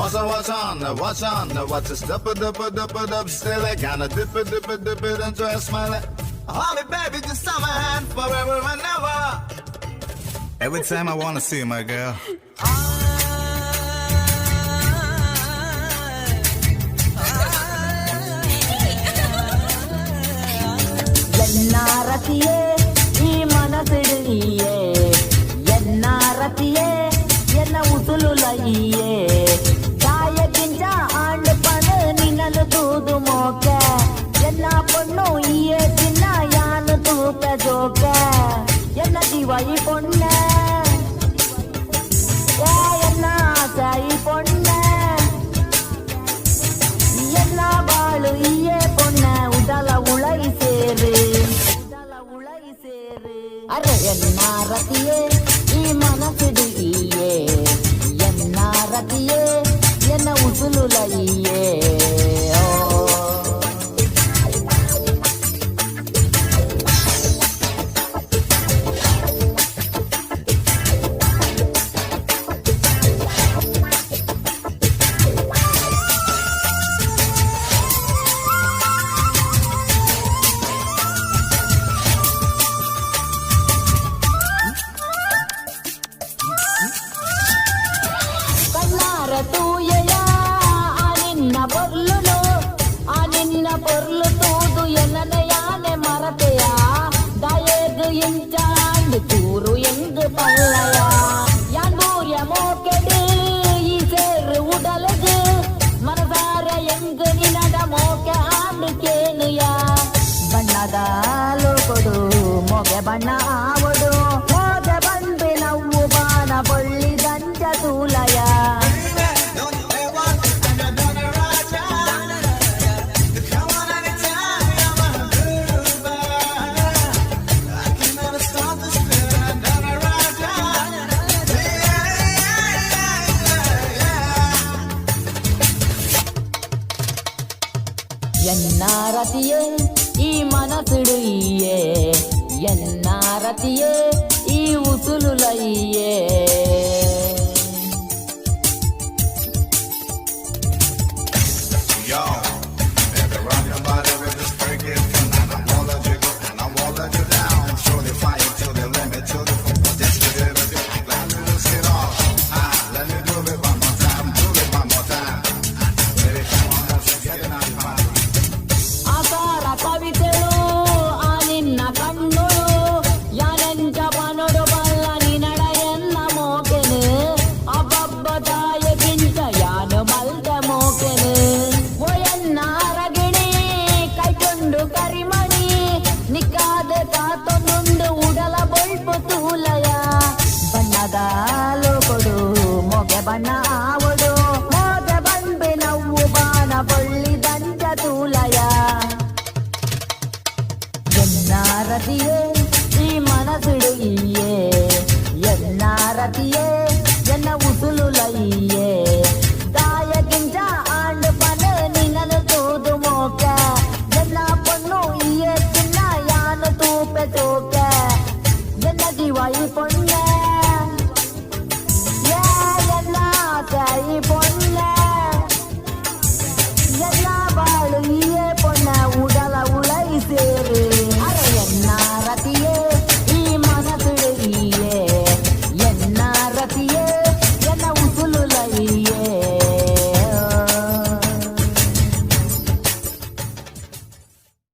So watch on, watch it dip it, still I gonna dip it into a smile. Hold me baby, just on my hand forever and ever. Every time I wanna see my girl. ಎನ್ನಾರತಿಯೇ ಈ ಮನಸಿಡುಗಿಯೇ ಎನ್ನಾರತಿಯೇ ಎನ್ನ ಉಸುಲುಲೈಯೇ தாயக்கின்ற ஆண்டு பணு நினலு தூது மோக்க என்ன பொண்ணு ஈயே சின்ன யானு தூக்க ஜோக்க என்ன திவாயி பொண்ண என்ன ஆசாயி பொண்ண என்ன ಬಾಳು ஈயே பொண்ண உடல உலை சேரு ಅರೆ ಎನ್ನಾರತಿಯೇ ಈ ಮನಸಿಡುಗಿಯೇ ಎನ್ನಾರತಿಯೇ ಎನ್ನ ಉಸುಲುಲೈಯೇ తూయయ ఆ నిన్న పొర్లు తూదు ఎన్నయానే మరತೆಯಾ ದಯೆದು ಇಂಚಾಂಡು ಚೂರು ಎಂಗು ಪಲ್ಲಯ ಯಾಂದೂರ್ಯ ಮೋಕೆಡು ಈ ಸೇರು ಉಡಲದು ಮನದಾರ ಎಂಗು ನಿನದ ಮೋಕೆ ಆಂಡು ಕೇನುಯ ಬಣ್ಣದ ಲೋಕೊಡು ಮೊಗೆ ಬಣ್ಣ ಆವಡು ಹೋದೆ ಬಂದು ನವ್ವು ಬಾಣ ಬಳ್ಳಿ ದಂಚ ತೂಲಯ ಎನ್ನಾರತಿಯೇ ಈ ಮನಸಿಡುಗಿಯೇ ಎನ್ನಾರತಿಯೇ ಈ ಉಸುಲುಲೈಯೇ